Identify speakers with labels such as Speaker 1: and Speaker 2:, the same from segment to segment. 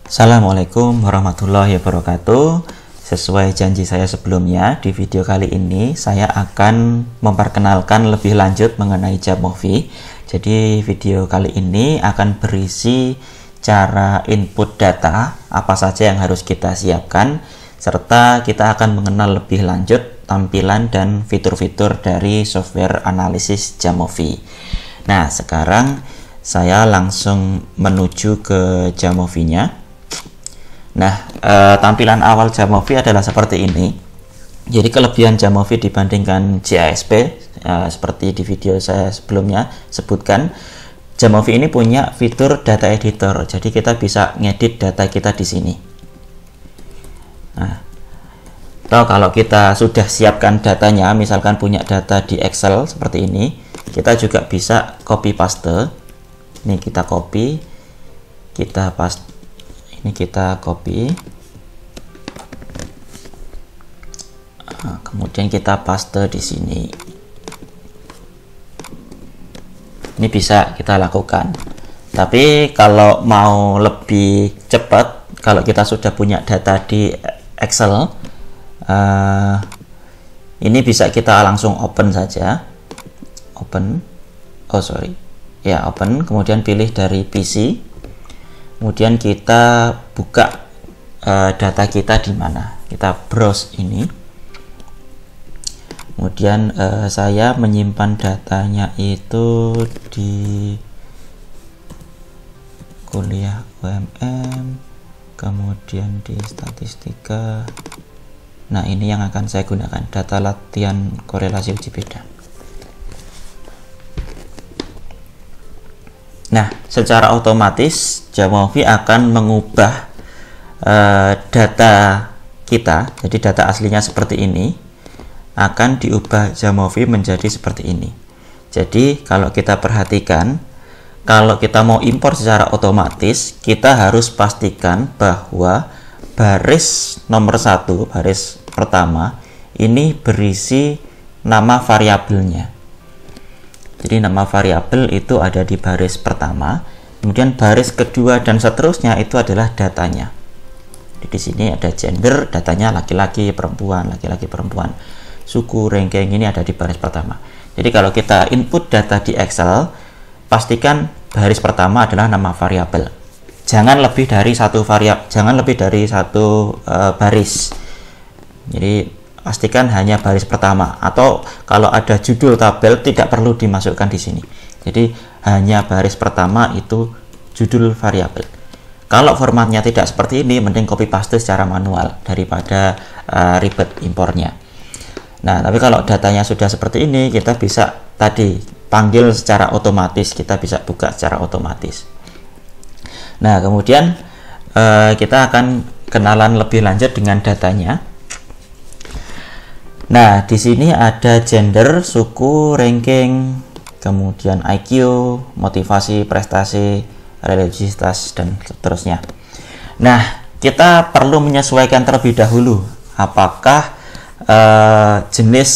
Speaker 1: Assalamualaikum warahmatullahi wabarakatuh. Sesuai janji saya sebelumnya, di video kali ini saya akan memperkenalkan lebih lanjut mengenai Jamovi. Jadi video kali ini akan berisi cara input data, apa saja yang harus kita siapkan, serta kita akan mengenal lebih lanjut tampilan dan fitur-fitur dari software analisis Jamovi. Nah, sekarang saya langsung menuju ke Jamovi-nya. Nah, tampilan awal Jamovi adalah seperti ini. Jadi kelebihan Jamovi dibandingkan JASP, seperti di video saya sebelumnya sebutkan, Jamovi ini punya fitur data editor. Jadi kita bisa ngedit data kita di sini. Nah, atau kalau kita sudah siapkan datanya, misalkan punya data di Excel seperti ini, kita juga bisa copy paste. Ini kita copy, kita paste. Ini kita copy, kemudian kita paste di sini. Ini bisa kita lakukan. Tapi kalau mau lebih cepat, kalau kita sudah punya data di Excel, ini bisa kita langsung open saja. Open, open. Kemudian pilih dari PC. Kemudian kita buka data kita di mana. Kita browse ini. Kemudian saya menyimpan datanya itu di kuliah UMM, kemudian di statistika. Nah, ini yang akan saya gunakan, data latihan korelasi uji beda. Nah, secara otomatis Jamovi akan mengubah data kita. Jadi data aslinya seperti ini akan diubah Jamovi menjadi seperti ini. Jadi kalau kita perhatikan, kalau kita mau impor secara otomatis, kita harus pastikan bahwa baris nomor 1, baris pertama ini berisi nama variabelnya. Jadi nama variabel itu ada di baris pertama, kemudian baris kedua dan seterusnya itu adalah datanya. Jadi di sini ada gender, datanya laki-laki, perempuan, laki-laki, perempuan. Suku, ranking ini ada di baris pertama. Jadi kalau kita input data di Excel, pastikan baris pertama adalah nama variabel. Jangan lebih dari satu baris. Jadi pastikan hanya baris pertama, atau kalau ada judul tabel tidak perlu dimasukkan di sini. Jadi hanya baris pertama itu judul variabel. Kalau formatnya tidak seperti ini, mending copy paste secara manual daripada ribet impornya. Nah, tapi kalau datanya sudah seperti ini, kita bisa tadi panggil secara otomatis, kita bisa buka secara otomatis. Nah, kemudian kita akan kenalan lebih lanjut dengan datanya. Nah, di sini ada gender, suku, ranking, kemudian IQ, motivasi, prestasi, religiositas, dan seterusnya. Nah, kita perlu menyesuaikan terlebih dahulu apakah jenis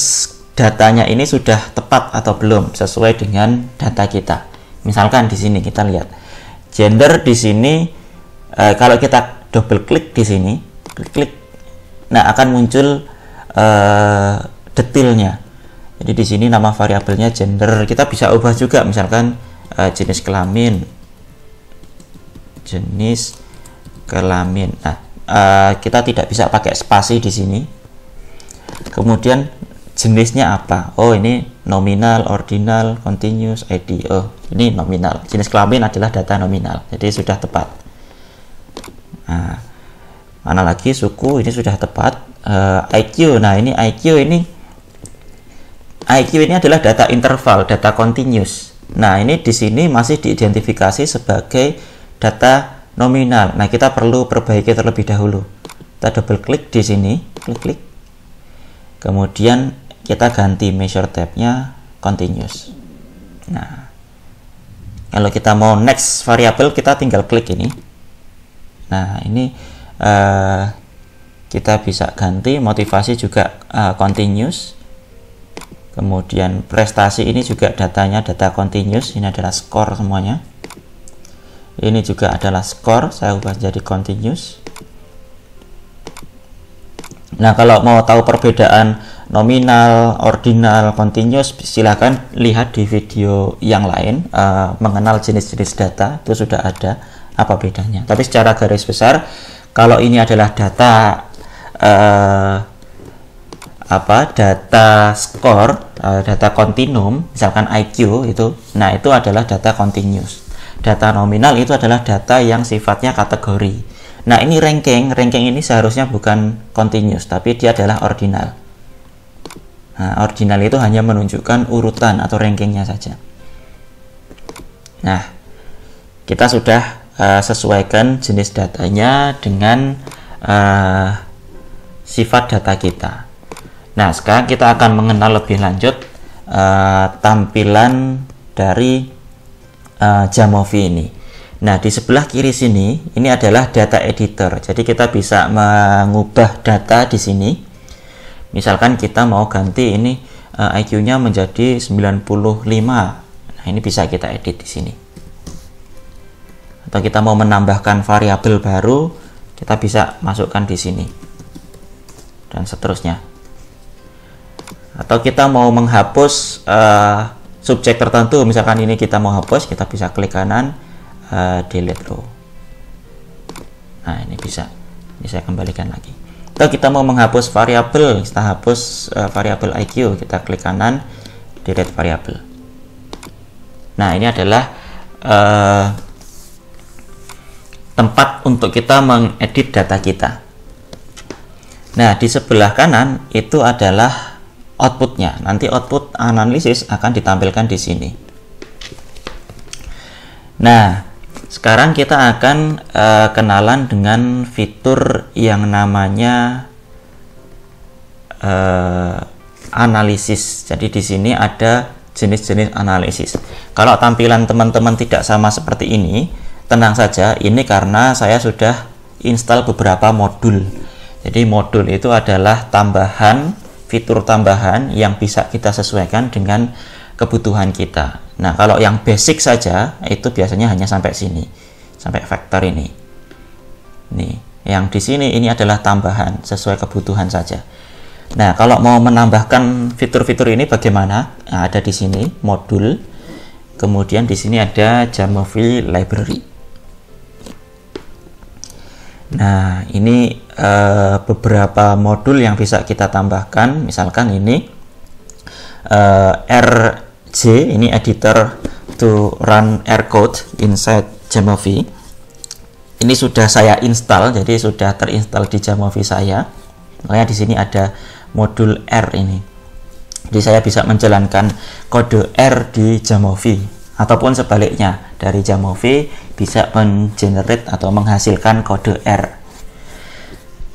Speaker 1: datanya ini sudah tepat atau belum sesuai dengan data kita. Misalkan di sini kita lihat gender di sini, kalau kita double klik di sini, klik, nah akan muncul detailnya. Jadi di sini nama variabelnya gender, kita bisa ubah juga, misalkan jenis kelamin. Nah, kita tidak bisa pakai spasi di sini. Kemudian jenisnya apa? Oh, ini nominal, ordinal, continuous, ID. Oh, ini nominal. Jenis kelamin adalah data nominal, jadi sudah tepat. Nah, mana lagi suku, ini sudah tepat. IQ, nah ini IQ ini adalah data interval, data continuous. Nah, ini di sini masih diidentifikasi sebagai data nominal. Nah, kita perlu perbaiki terlebih dahulu. Kita double klik di sini, klik. Kemudian kita ganti measure tab-nya continuous. Nah, kalau kita mau next variable, kita tinggal klik ini. Nah, ini kita bisa ganti motivasi juga continuous. Kemudian prestasi ini juga datanya data continuous, ini adalah skor semuanya. Ini juga adalah skor, saya ubah jadi continuous. Nah, kalau mau tahu perbedaan nominal, ordinal, continuous, silahkan lihat di video yang lain. Mengenal jenis-jenis data itu sudah ada apa bedanya. Tapi secara garis besar, kalau ini adalah data data skor, data kontinum, misalkan IQ itu, nah itu adalah data continuous. Data nominal itu adalah data yang sifatnya kategori. Nah, ini ranking ini seharusnya bukan continuous, tapi dia adalah ordinal. Nah, ordinal itu hanya menunjukkan urutan atau rankingnya saja. Nah, kita sudah sesuaikan jenis datanya dengan sifat data kita. Nah, sekarang kita akan mengenal lebih lanjut tampilan dari Jamovi ini. Nah, di sebelah kiri sini ini adalah data editor. Jadi kita bisa mengubah data di sini. Misalkan kita mau ganti ini IQ-nya menjadi 95. Nah, ini bisa kita edit di sini. Atau kita mau menambahkan variabel baru, kita bisa masukkan di sini. Dan seterusnya. Atau kita mau menghapus subjek tertentu, misalkan ini kita mau hapus, kita bisa klik kanan, delete row. Nah, ini bisa. Ini saya kembalikan lagi. Atau kita mau menghapus variabel, kita hapus variabel IQ, kita klik kanan, delete variabel. Nah, ini adalah tempat untuk kita mengedit data kita. Nah, di sebelah kanan itu adalah outputnya. Nanti output analisis akan ditampilkan di sini. Nah, sekarang kita akan kenalan dengan fitur yang namanya analisis. Jadi di sini ada jenis-jenis analisis. Kalau tampilan teman-teman tidak sama seperti ini, tenang saja, ini karena saya sudah install beberapa modul. Jadi modul itu adalah fitur tambahan yang bisa kita sesuaikan dengan kebutuhan kita. Nah, kalau yang basic saja itu biasanya hanya sampai sini, sampai vektor ini. Nih, yang di sini ini adalah tambahan sesuai kebutuhan saja. Nah, kalau mau menambahkan fitur-fitur ini bagaimana? Nah, ada di sini modul. Kemudian di sini ada Jamovi library. Nah, ini beberapa modul yang bisa kita tambahkan. Misalkan ini RJ, ini editor to run R code inside Jamovi. Ini sudah saya install, jadi sudah terinstall di Jamovi saya. Makanya di sini ada modul R ini. Jadi saya bisa menjalankan kode R di Jamovi, ataupun sebaliknya, dari Jamovi bisa mengenerate atau menghasilkan kode R.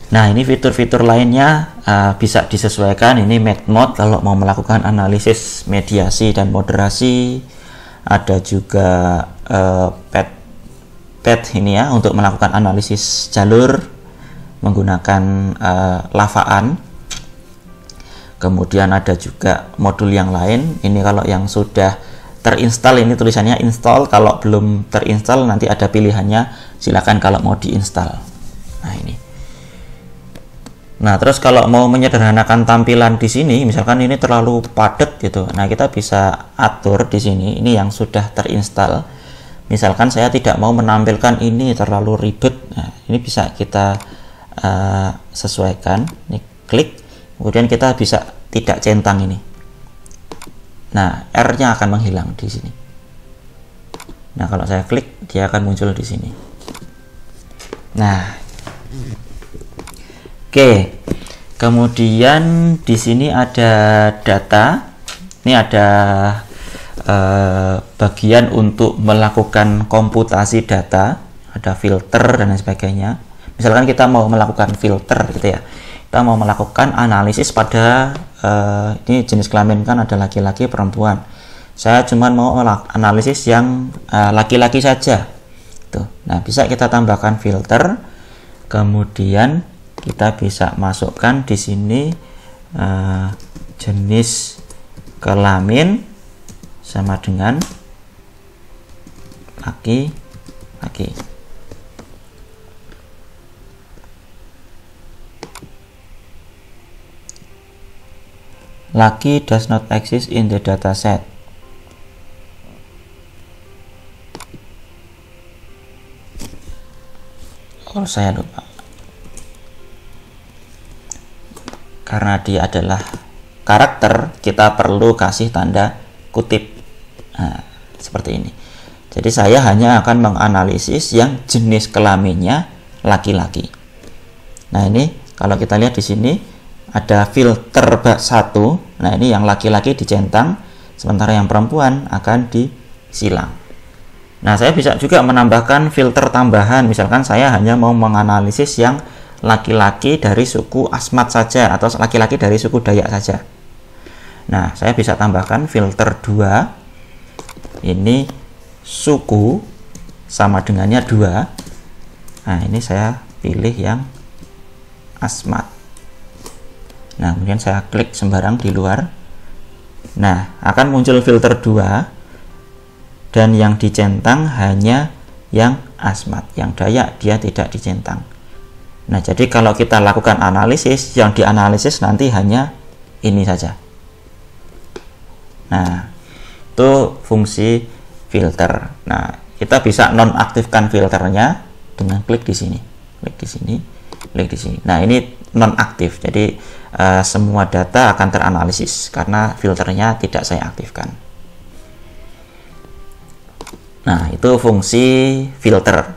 Speaker 1: Nah, ini fitur-fitur lainnya bisa disesuaikan. Ini Med Mode kalau mau melakukan analisis, mediasi, dan moderasi. Ada juga PET ini ya, untuk melakukan analisis jalur menggunakan lavaan. Kemudian ada juga modul yang lain. Ini kalau yang sudah terinstall, ini tulisannya install. Kalau belum terinstall nanti ada pilihannya, silakan kalau mau diinstal. Nah, ini. Nah, terus kalau mau menyederhanakan tampilan di sini, misalkan ini terlalu padat gitu. Nah, kita bisa atur di sini. Ini yang sudah terinstall. Misalkan saya tidak mau menampilkan ini terlalu ribet. Nah, ini bisa kita sesuaikan. Ini klik. Kemudian kita bisa tidak centang ini. Nah, R-nya akan menghilang di sini. Nah, kalau saya klik, dia akan muncul di sini. Nah, oke. Kemudian di sini ada data. Ini ada bagian untuk melakukan komputasi data, ada filter dan lain sebagainya. Misalkan kita mau melakukan filter gitu ya. Kita mau melakukan analisis pada ini jenis kelamin kan ada laki-laki, perempuan. Saya cuma mau analisis yang laki-laki saja. Tuh. Nah, bisa kita tambahkan filter. Kemudian kita bisa masukkan di sini jenis kelamin sama dengan laki lagi. Lucky does not exist in the dataset. Oh, saya lupa. Karena dia adalah karakter, kita perlu kasih tanda kutip. Nah, seperti ini. Jadi saya hanya akan menganalisis yang jenis kelaminnya laki-laki. Nah, ini kalau kita lihat di sini ada filter bak 1. Nah, ini yang laki-laki dicentang, sementara yang perempuan akan disilang. Nah, saya bisa juga menambahkan filter tambahan. Misalkan saya hanya mau menganalisis yang laki-laki dari suku Asmat saja, atau laki-laki dari suku Dayak saja. Nah, saya bisa tambahkan filter 2. Ini suku sama dengannya 2. Nah, ini saya pilih yang Asmat. Nah, kemudian saya klik sembarang di luar. Nah, akan muncul filter 2, dan yang dicentang hanya yang Asmat, yang Dayak dia tidak dicentang. Nah, jadi kalau kita lakukan analisis, yang dianalisis nanti hanya ini saja. Nah, itu fungsi filter. Nah, kita bisa nonaktifkan filternya dengan klik di sini, klik di sini, klik di sini. Nah, ini nonaktif, jadi semua data akan teranalisis karena filternya tidak saya aktifkan. Nah, itu fungsi filter.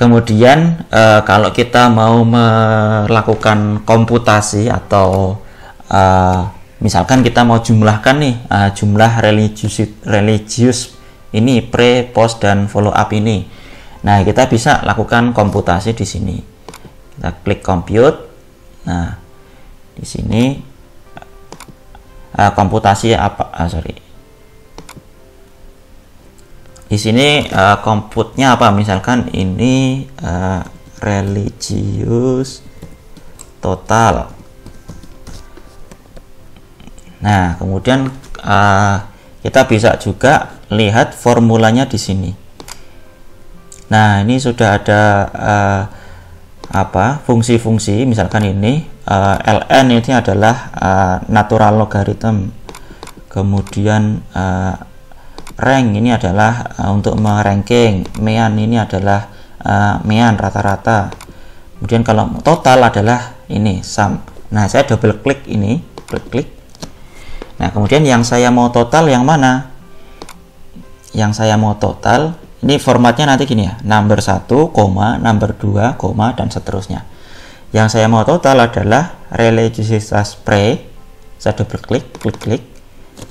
Speaker 1: Kemudian kalau kita mau melakukan komputasi atau misalkan kita mau jumlahkan nih jumlah religius ini pre, post, dan follow up ini. Nah, kita bisa lakukan komputasi di sini. Kita klik compute. Nah, di sini komputasi apa? Di sini compute-nya apa? Misalkan ini religius total. Nah, kemudian kita bisa juga lihat formulanya di sini. Nah, ini sudah ada fungsi-fungsi. Misalkan ini ln ini adalah natural logarithm. Kemudian rank ini adalah untuk meranking, mean ini adalah mean rata-rata. Kemudian kalau total adalah ini sum. Nah, saya double klik ini, klik. Nah, kemudian yang saya mau total yang mana? Yang saya mau total ini formatnya nanti gini ya, number 1, number 2, dan seterusnya. Yang saya mau total adalah religiositas pre. Saya double klik, klik.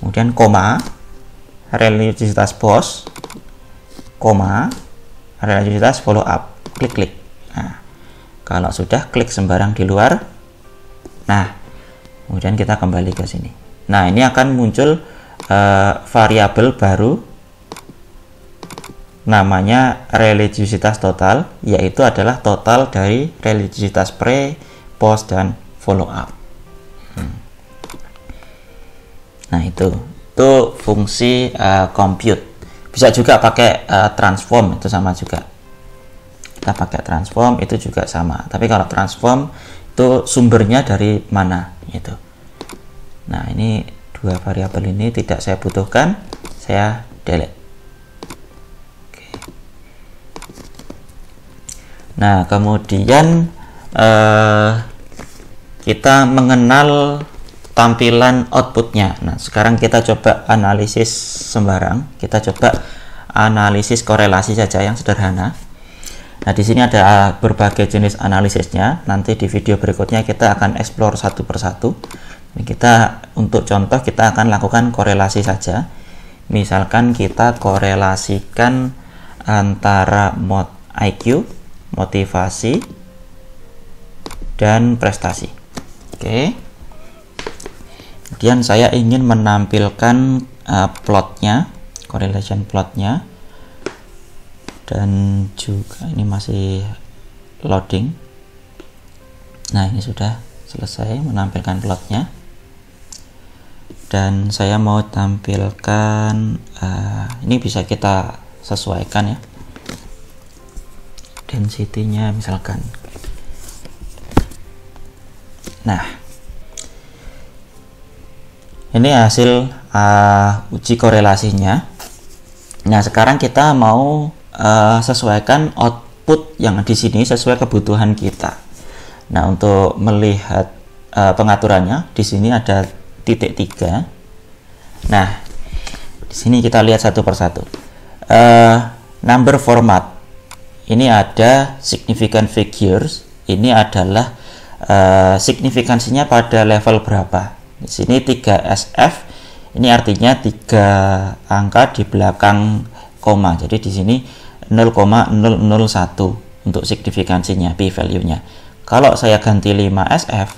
Speaker 1: Kemudian koma, religiositas post, religiositas follow up, klik. Nah, kalau sudah klik sembarang di luar. Nah, kemudian kita kembali ke sini. Nah, ini akan muncul variabel baru namanya religiositas total, yaitu adalah total dari religiositas pre, post, dan follow up. Nah, itu fungsi compute. Bisa juga pakai transform, itu sama juga. Kita pakai transform itu juga sama. Tapi kalau transform itu sumbernya dari mana gitu. Nah, ini dua variabel ini tidak saya butuhkan, saya delete. Oke. Nah, kemudian kita mengenal tampilan outputnya. Nah, sekarang kita coba analisis sembarang. Kita coba analisis korelasi saja yang sederhana. Nah, di sini ada berbagai jenis analisisnya. Nanti di video berikutnya kita akan explore satu persatu. Kita untuk contoh kita akan lakukan korelasi saja. Misalkan kita korelasikan antara IQ, motivasi, dan prestasi. Oke. Kemudian saya ingin menampilkan plotnya, correlation plotnya, dan juga ini masih loading. Nah, ini sudah selesai menampilkan plotnya, dan saya mau tampilkan ini bisa kita sesuaikan ya density-nya misalkan. Nah, ini hasil uji korelasinya. Nah, sekarang kita mau sesuaikan output yang di sini sesuai kebutuhan kita. Nah, untuk melihat pengaturannya, di sini ada titik 3. Nah, di sini kita lihat satu persatu. Number format. Ini ada significant figures. Ini adalah signifikansinya pada level berapa. Di sini 3SF. Ini artinya 3 angka di belakang koma. Jadi di sini 0,001 untuk signifikansinya, p value-nya. Kalau saya ganti 5SF,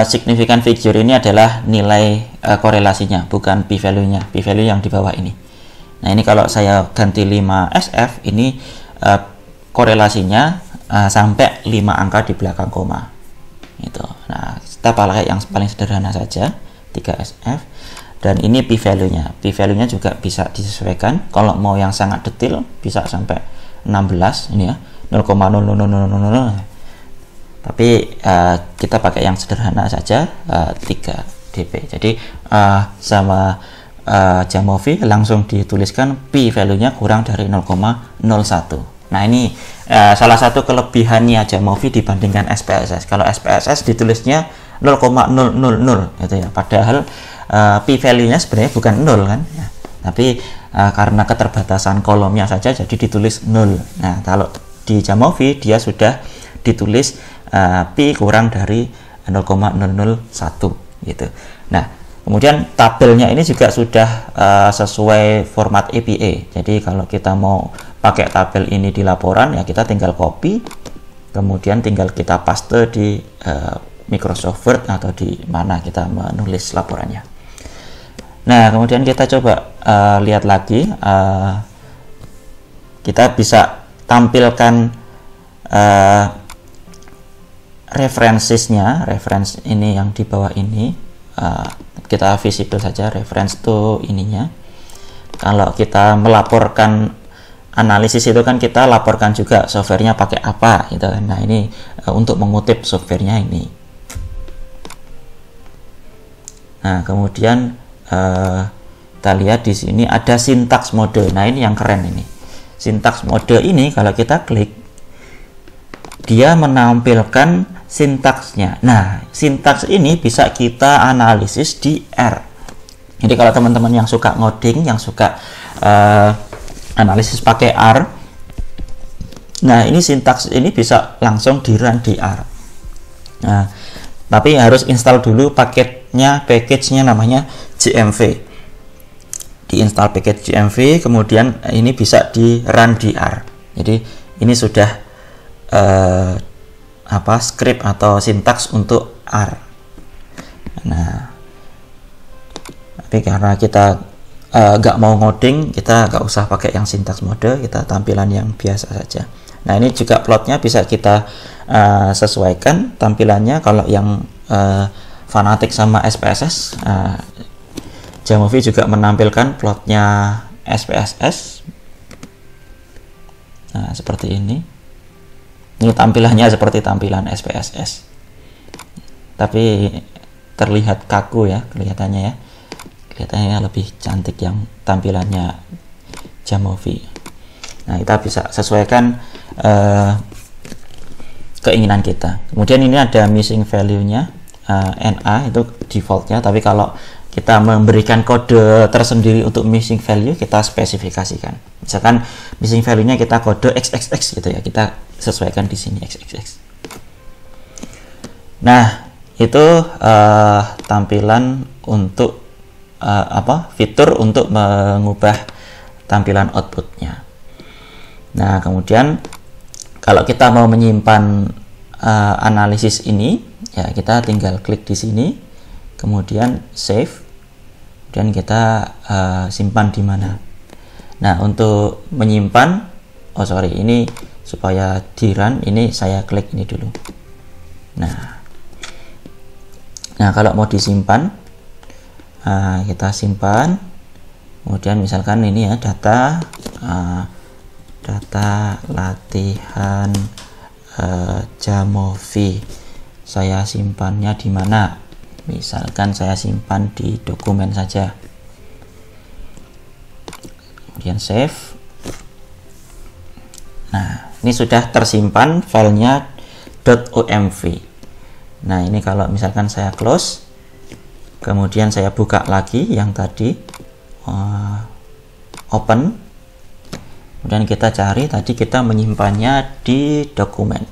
Speaker 1: significant figure ini adalah nilai korelasinya, bukan p value-nya, p value yang di bawah ini. Nah, ini kalau saya ganti 5SF, ini korelasinya sampai 5 angka di belakang koma. Gitu. Nah, kita pakai yang paling sederhana saja, 3SF. Dan ini p value-nya. P value-nya juga bisa disesuaikan. Kalau mau yang sangat detail bisa sampai 16 ini ya, 0,00000. Tapi kita pakai yang sederhana saja, 3 dB. Jadi sama Jamovi langsung dituliskan p value-nya kurang dari 0,01. Nah, ini salah satu kelebihannya Jamovi dibandingkan SPSS. Kalau SPSS ditulisnya 0,000 gitu ya. Padahal p value-nya sebenarnya bukan 0 kan ya. Tapi karena keterbatasan kolomnya saja jadi ditulis 0. Nah, kalau di Jamovi dia sudah ditulis p kurang dari 0,001 gitu. Nah, kemudian tabelnya ini juga sudah sesuai format APA. Jadi kalau kita mau pakai tabel ini di laporan ya, kita tinggal copy, kemudian tinggal kita paste di Microsoft Word atau di mana kita menulis laporannya. Nah, kemudian kita coba lihat lagi, kita bisa tampilkan referensinya, reference ini yang di bawah ini, kita visible saja reference to ininya. Kalau kita melaporkan analisis itu kan kita laporkan juga softwarenya pakai apa gitu. Nah, ini untuk mengutip softwarenya ini. Nah, kemudian kita lihat di sini ada syntax mode. Nah, ini yang keren ini. Syntax mode ini kalau kita klik, dia menampilkan sintaksnya. Nah, sintaks ini bisa kita analisis di R. Jadi kalau teman-teman yang suka ngoding, yang suka analisis pakai R, nah ini sintaks ini bisa langsung di run di R. Nah, tapi harus install dulu package-nya namanya GMV. Diinstal package GMV, kemudian ini bisa di run di R. Jadi ini sudah script atau sintaks untuk R. Nah, tapi karena kita nggak mau ngoding, kita nggak usah pakai yang sintaks mode, kita tampilan yang biasa saja. Nah, ini juga plotnya bisa kita sesuaikan tampilannya. Kalau yang fanatik sama SPSS, Jamovi juga menampilkan plotnya SPSS. Nah, seperti ini. Ini tampilannya seperti tampilan SPSS, tapi terlihat kaku ya, kelihatannya ya. Kelihatannya lebih cantik yang tampilannya Jamovi. Nah, kita bisa sesuaikan keinginan kita. Kemudian ini ada missing value-nya, NA itu defaultnya, tapi kalau kita memberikan kode tersendiri untuk missing value, kita spesifikasikan. Misalkan missing value-nya kita kode XXX gitu ya, kita sesuaikan di sini XXX. Nah, itu tampilan untuk fitur untuk mengubah tampilan outputnya. Nah, kemudian kalau kita mau menyimpan analisis ini, ya kita tinggal klik di sini, kemudian save, dan kita simpan di mana. Nah, untuk menyimpan, ini supaya di run, ini saya klik ini dulu. Nah, kalau mau disimpan, Kita simpan. Kemudian misalkan ini ya, data latihan Jamovi. Saya simpannya di mana? Misalkan saya simpan di dokumen saja. Kemudian save. Nah, ini sudah tersimpan filenya .omv. Nah, ini kalau misalkan saya close, kemudian saya buka lagi yang tadi, open, kemudian kita cari, tadi kita menyimpannya di dokumen.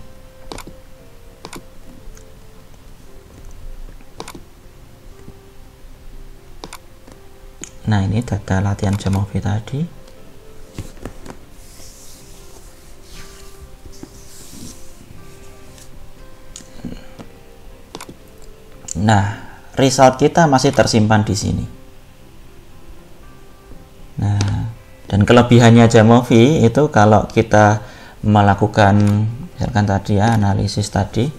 Speaker 1: Nah, ini data latihan Jamovi tadi. Nah, result kita masih tersimpan di sini. Nah, dan kelebihannya Jamovi itu kalau kita melakukan misalkan tadi ya, analisis tadi,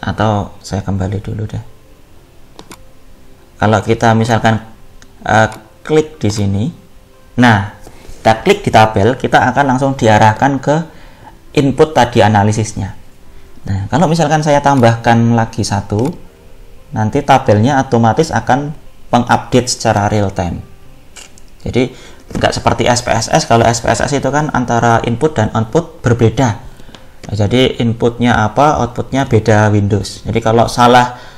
Speaker 1: atau saya kembali dulu deh. Kalau kita misalkan klik di sini, nah kita klik di tabel, kita akan langsung diarahkan ke input tadi analisisnya. Nah, kalau misalkan saya tambahkan lagi satu, nanti tabelnya otomatis akan mengupdate secara real time. Jadi nggak seperti SPSS. Kalau SPSS itu kan antara input dan output berbeda. Nah, jadi inputnya apa, outputnya beda Windows. Jadi kalau salah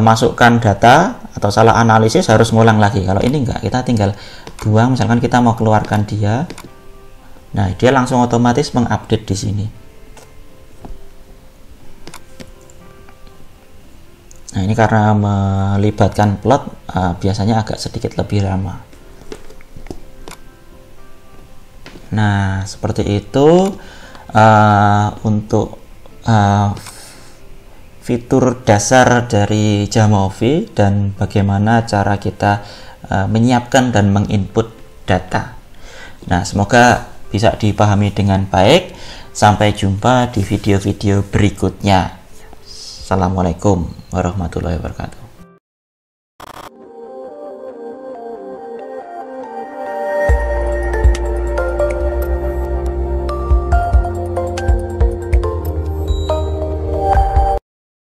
Speaker 1: masukkan data atau salah analisis harus ngulang lagi. Kalau ini enggak, kita tinggal buang. Misalkan kita mau keluarkan dia, nah dia langsung otomatis mengupdate di sini. Nah, ini karena melibatkan plot, biasanya agak sedikit lebih lama. Nah, seperti itu untuk fitur dasar dari Jamovi dan bagaimana cara kita menyiapkan dan menginput data. Nah, semoga bisa dipahami dengan baik. Sampai jumpa di video-video berikutnya. Assalamualaikum warahmatullahi wabarakatuh.